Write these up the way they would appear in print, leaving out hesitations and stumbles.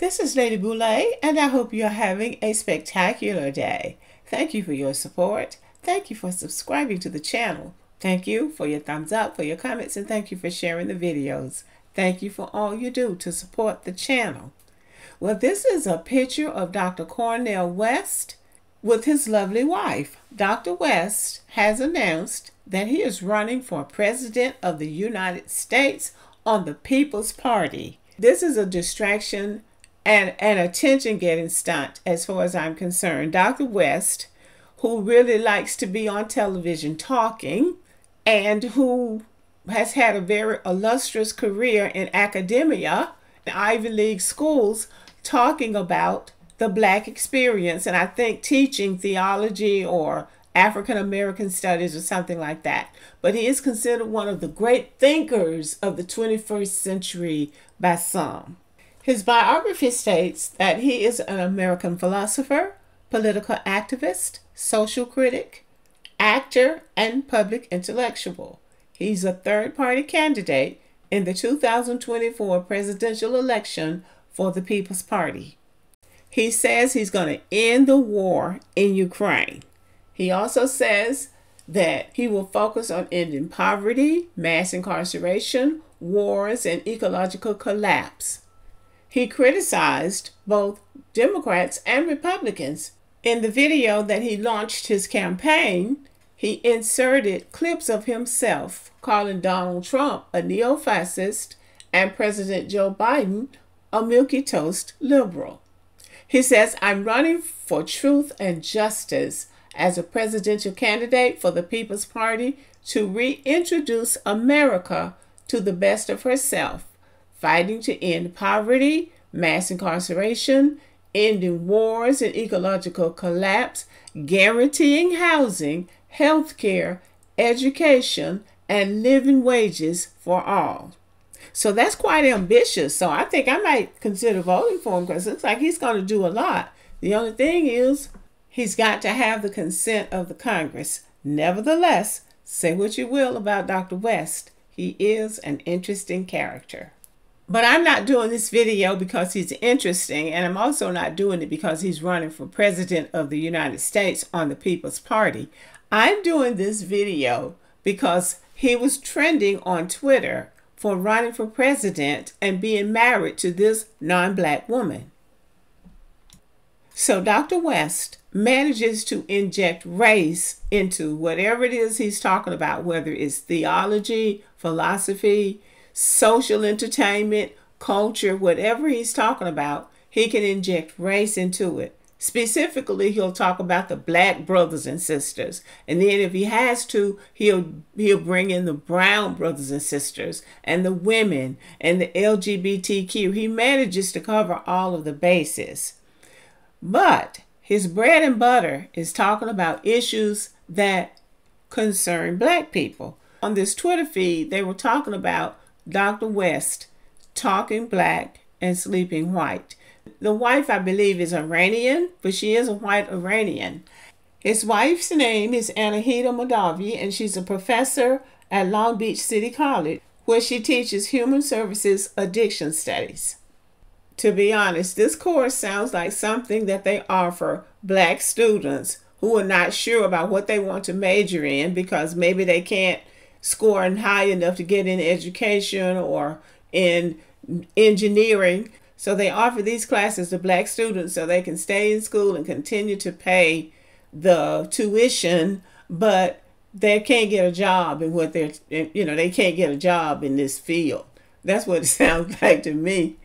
This is Lady Boulay, and I hope you're having a spectacular day. Thank you for your support. Thank you for subscribing to the channel. Thank you for your thumbs up, for your comments, and thank you for sharing the videos. Thank you for all you do to support the channel. Well, this is a picture of Dr. Cornel West with his lovely wife. Dr. West has announced that he is running for President of the United States on the People's Party. This is a distraction and an attention-getting stunt as far as I'm concerned. Dr. West, who really likes to be on television talking and who has had a very illustrious career in academia, Ivy League schools, talking about the Black experience, and I think teaching theology or African American studies or something like that. But he is considered one of the great thinkers of the 21st century by some. His biography states that he is an American philosopher, political activist, social critic, actor, and public intellectual. He's a third-party candidate in the 2024 presidential election for the People's Party. He says he's going to end the war in Ukraine. He also says that he will focus on ending poverty, mass incarceration, wars, and ecological collapse. He criticized both Democrats and Republicans. In the video that he launched his campaign, he inserted clips of himself calling Donald Trump a neo-fascist and President Joe Biden a milquetoast liberal. He says, "I'm running for truth and justice as a presidential candidate for the People's Party to reintroduce America to the best of herself, fighting to end poverty, mass incarceration, ending wars and ecological collapse, guaranteeing housing, health care, education, and living wages for all." So that's quite ambitious. So I think I might consider voting for him because it looks like he's going to do a lot. The only thing is he's got to have the consent of the Congress. Nevertheless, say what you will about Dr. West, he is an interesting character. But I'm not doing this video because he's interesting, and I'm also not doing it because he's running for President of the United States on the People's Party. I'm doing this video because he was trending on Twitter for running for president and being married to this non-Black woman. So Dr. West manages to inject race into whatever it is he's talking about, whether it's theology, philosophy, social entertainment, culture, whatever he's talking about, he can inject race into it. Specifically, he'll talk about the Black brothers and sisters. And then if he has to, he'll bring in the brown brothers and sisters and the women and the LGBTQ. He manages to cover all of the bases. But his bread and butter is talking about issues that concern Black people. On this Twitter feed, they were talking about Dr. West talking Black and sleeping white. The wife, I believe, is Iranian, but she is a White Iranian. His wife's name is Anahita Madavi, and she's a professor at Long Beach City College, where she teaches human services addiction studies. To be honest, this course sounds like something that they offer Black students who are not sure about what they want to major in because maybe they can't score high enough to get in education or in engineering. So they offer these classes to Black students so they can stay in school and continue to pay the tuition, but they can't get a job in what they can't get a job in this field. That's what it sounds like to me.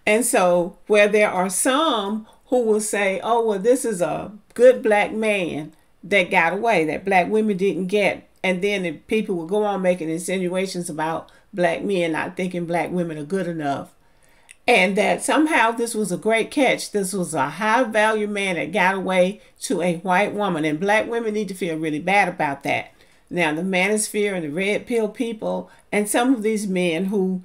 And so where there are some who will say, oh, well, this is a good Black man that got away, that Black women didn't get. And then people will go on making insinuations about Black men not thinking Black women are good enough. And that somehow this was a great catch. This was a high-value man that got away to a white woman. And Black women need to feel really bad about that. Now, the manosphere and the red pill people and some of these men who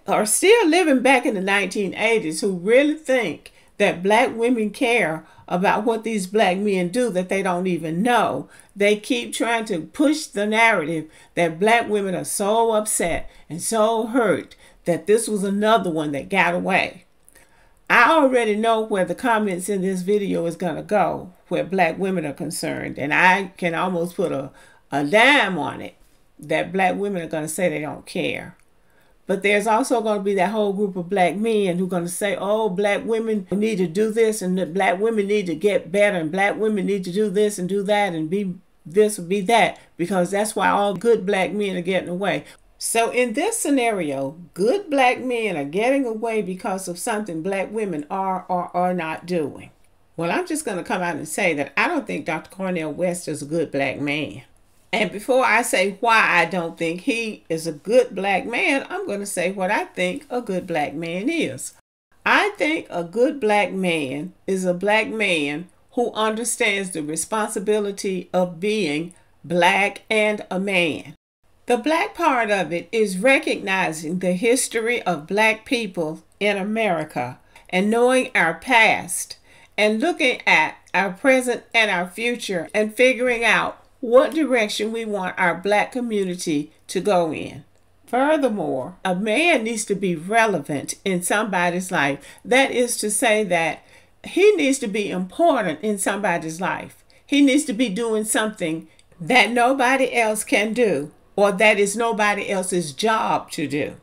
are still living back in the 1980s who really think that Black women care about what these Black men do that they don't even know. They keep trying to push the narrative that Black women are so upset and so hurt that this was another one that got away. I already know where the comments in this video is going to go, where black women are concerned. And I can almost put a dime on it that black women are going to say they don't care. But there's also going to be that whole group of black men who are going to say, oh, black women need to do this, and black women need to get better, and black women need to do this and do that and be this or be that, because that's why all good black men are getting away. So in this scenario, good black men are getting away because of something black women are or are not doing. Well, I'm just going to come out and say that I don't think Dr. Cornel West is a good black man. And before I say why I don't think he is a good black man, I'm going to say what I think a good black man is. I think a good black man is a black man who understands the responsibility of being black and a man. The black part of it is recognizing the history of black people in America and knowing our past and looking at our present and our future and figuring out what direction we want our black community to go in. Furthermore, a man needs to be relevant in somebody's life. That is to say that he needs to be important in somebody's life. He needs to be doing something that nobody else can do, or that is nobody else's job to do.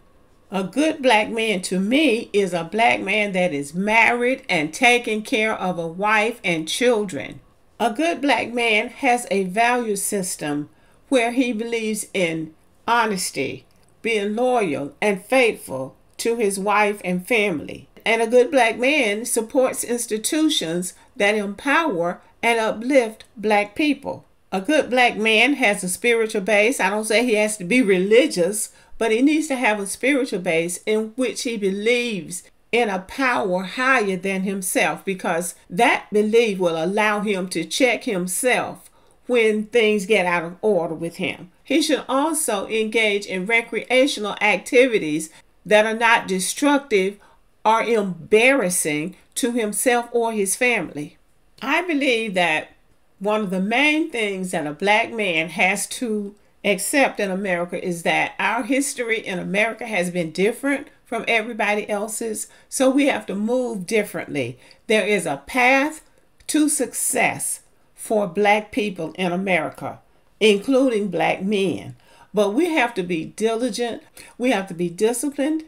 A good black man to me is a black man that is married and taking care of a wife and children. A good black man has a value system where he believes in honesty, being loyal and faithful to his wife and family. And a good black man supports institutions that empower and uplift black people. A good black man has a spiritual base. I don't say he has to be religious, but he needs to have a spiritual base in which he believes in a power higher than himself, because that belief will allow him to check himself when things get out of order with him. He should also engage in recreational activities that are not destructive or embarrassing to himself or his family. I believe that one of the main things that a black man has to accept in America is that our history in America has been different from everybody else's, so we have to move differently. There is a path to success for black people in America, including black men. But we have to be diligent, we have to be disciplined,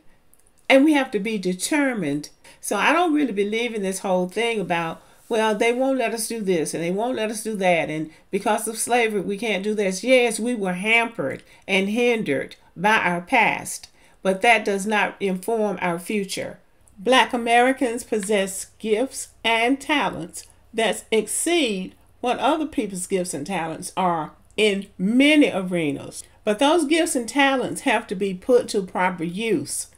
and we have to be determined. So I don't really believe in this whole thing about, well, they won't let us do this and they won't let us do that, and because of slavery we can't do this. Yes, we were hampered and hindered by our past, but that does not inform our future. Black Americans possess gifts and talents that exceed what other people's gifts and talents are in many arenas. But those gifts and talents have to be put to proper use,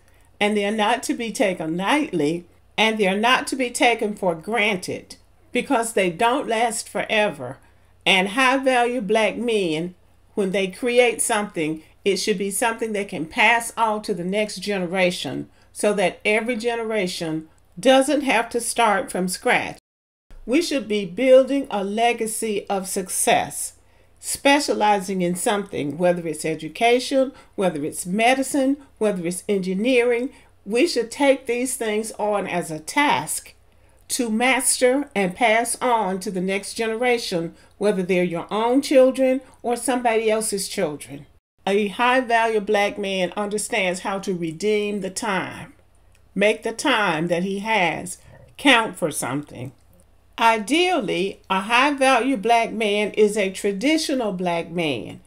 and they are not to be taken lightly, and they are not to be taken for granted, because they don't last forever. And high-value black men, when they create something, it should be something they can pass on to the next generation, so that every generation doesn't have to start from scratch. We should be building a legacy of success, specializing in something, whether it's education, whether it's medicine, whether it's engineering. We should take these things on as a task to master and pass on to the next generation, whether they're your own children or somebody else's children. A high-value black man understands how to redeem the time, make the time that he has count for something. Ideally, a high-value black man is a traditional black man.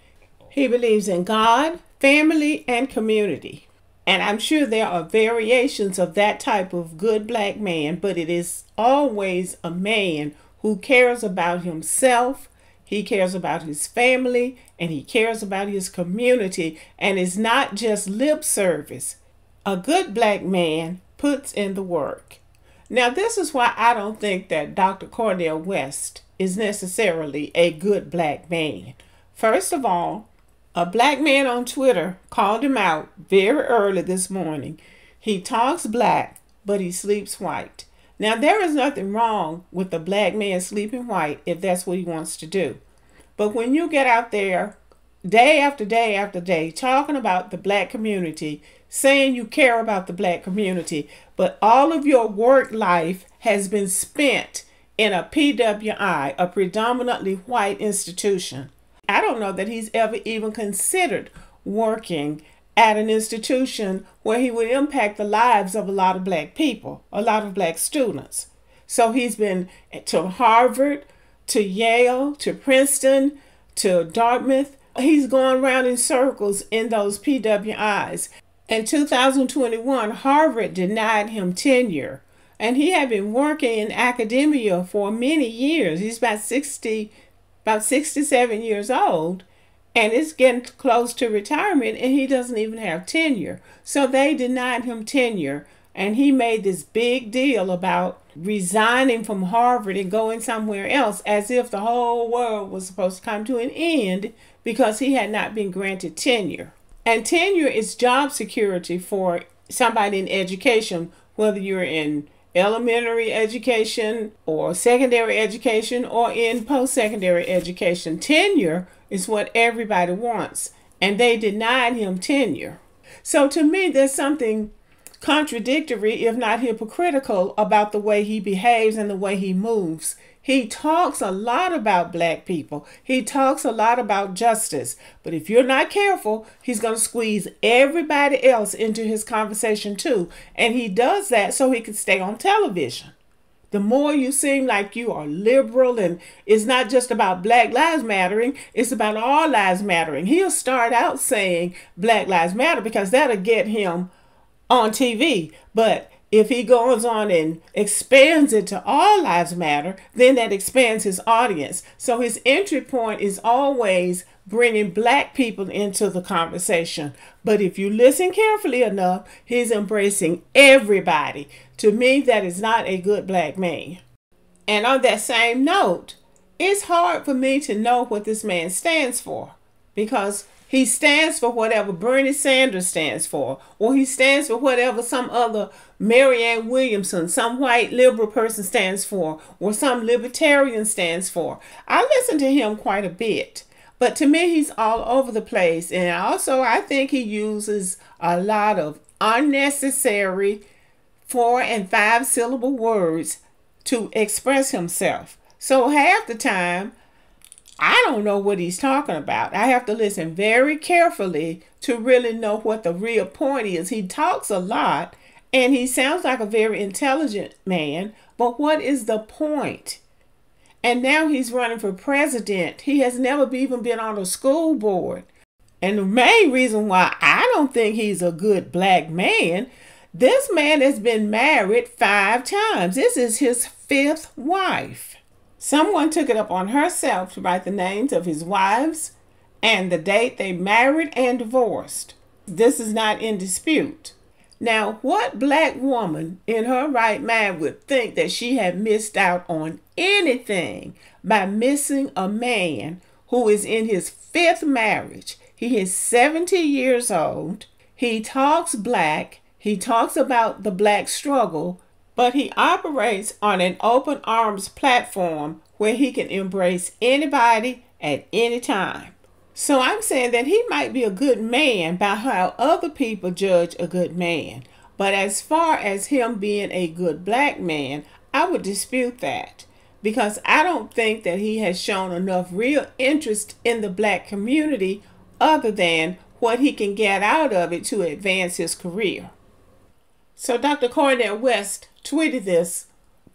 He believes in God, family, and community. And I'm sure there are variations of that type of good black man, but it is always a man who cares about himself, he cares about his family, and he cares about his community, and it's not just lip service. A good black man puts in the work. Now, this is why I don't think that Dr. Cornel West is necessarily a good black man. First of all, a black man on Twitter called him out very early this morning. He talks black, but he sleeps white. Now, there is nothing wrong with a black man sleeping white if that's what he wants to do. But when you get out there day after day after day talking about the black community, saying you care about the black community, but all of your work life has been spent in a PWI, a predominantly white institution. I don't know that he's ever even considered working at an institution where he would impact the lives of a lot of black people, a lot of black students. So he's been to Harvard, to Yale, to Princeton, to Dartmouth. He's going around in circles in those PWIs. In 2021, Harvard denied him tenure, and he had been working in academia for many years. He's about 67 years old, and it's getting close to retirement, and he doesn't even have tenure. So they denied him tenure, and he made this big deal about resigning from Harvard and going somewhere else, as if the whole world was supposed to come to an end because he had not been granted tenure. And tenure is job security for somebody in education, whether you're in elementary education or secondary education or in post-secondary education. Tenure is what everybody wants, and they denied him tenure. So to me, there's something contradictory, if not hypocritical, about the way he behaves and the way he moves. He talks a lot about black people. He talks a lot about justice. But if you're not careful, he's going to squeeze everybody else into his conversation too. And he does that so he can stay on television. The more you seem like you are liberal and it's not just about Black Lives Mattering, it's about all lives mattering. He'll start out saying Black Lives Matter because that'll get him on TV. But if he goes on and expands it to all lives matter, then that expands his audience. So his entry point is always bringing black people into the conversation. But if you listen carefully enough, he's embracing everybody. To me, that is not a good black man. And on that same note, it's hard for me to know what this man stands for, because he stands for whatever Bernie Sanders stands for, or he stands for whatever some other Marianne Williamson, some white liberal person stands for, or some libertarian stands for. I listen to him quite a bit, but to me, he's all over the place. And also, I think he uses a lot of unnecessary 4- and 5-syllable words to express himself. So half the time, I don't know what he's talking about. I have to listen very carefully to really know what the real point is. He talks a lot and he sounds like a very intelligent man, but what is the point? And now he's running for president. He has never even been on a school board. And the main reason why I don't think he's a good black man, this man has been married 5 times. This is his 5th wife. Someone took it up on herself to write the names of his wives and the date they married and divorced. This is not in dispute. Now, what black woman in her right mind would think that she had missed out on anything by missing a man who is in his 5th marriage? He is 70 years old. He talks black. He talks about the black struggle, but he operates on an open arms platform where he can embrace anybody at any time. So I'm saying that he might be a good man by how other people judge a good man. But as far as him being a good black man, I would dispute that, because I don't think that he has shown enough real interest in the black community other than what he can get out of it to advance his career. So Dr. Cornel West tweeted this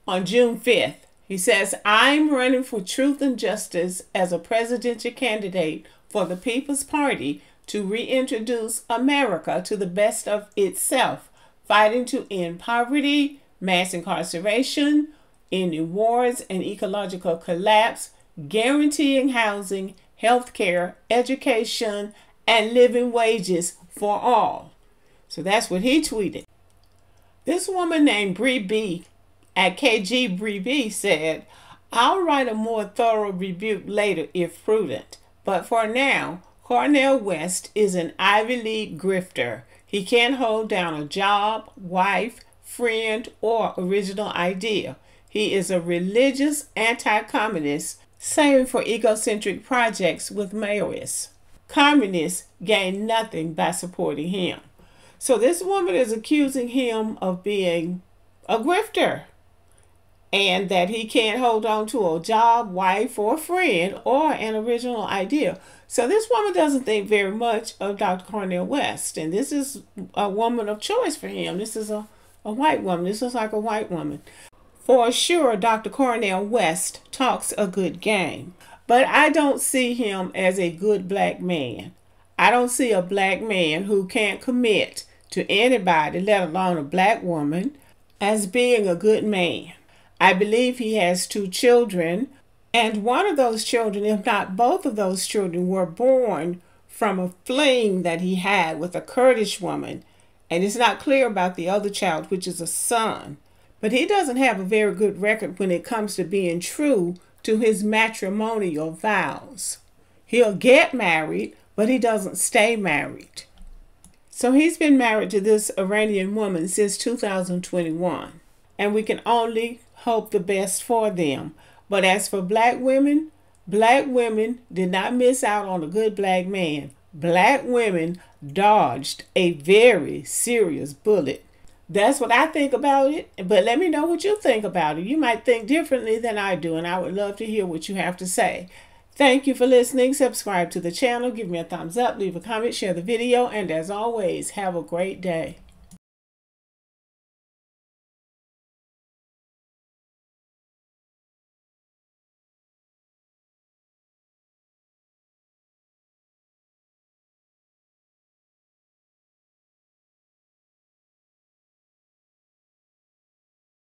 on June 5th. He says, "I'm running for truth and justice as a presidential candidate for the People's Party to reintroduce America to the best of itself, fighting to end poverty, mass incarceration, ending wars and ecological collapse, guaranteeing housing, health care, education, and living wages for all." So that's what he tweeted. This woman named Bree B at KG Bree B said, "I'll write a more thorough rebuke later if prudent, but for now, Cornel West is an Ivy League grifter. He can't hold down a job, wife, friend, or original idea. He is a religious anti-communist, saving for egocentric projects with Maoists. Communists gain nothing by supporting him." So this woman is accusing him of being a grifter and that he can't hold on to a job, wife, or friend, or an original idea. So this woman doesn't think very much of Dr. Cornel West, and this is a woman of choice for him. This is a white woman. This is like a white woman. For sure, Dr. Cornel West talks a good game, but I don't see him as a good black man. I don't see a black man who can't commit to anybody, let alone a black woman, as being a good man. I believe he has 2 children, and one of those children, if not both of those children, were born from a fling that he had with a Kurdish woman. And it's not clear about the other child, which is a son. But he doesn't have a very good record when it comes to being true to his matrimonial vows. He'll get married, but he doesn't stay married. So he's been married to this Iranian woman since 2021. And we can only hope the best for them. But as for black women did not miss out on a good black man. Black women dodged a very serious bullet. That's what I think about it, but let me know what you think about it. You might think differently than I do, and I would love to hear what you have to say. Thank you for listening. Subscribe to the channel, give me a thumbs up, leave a comment, share the video, and as always, have a great day.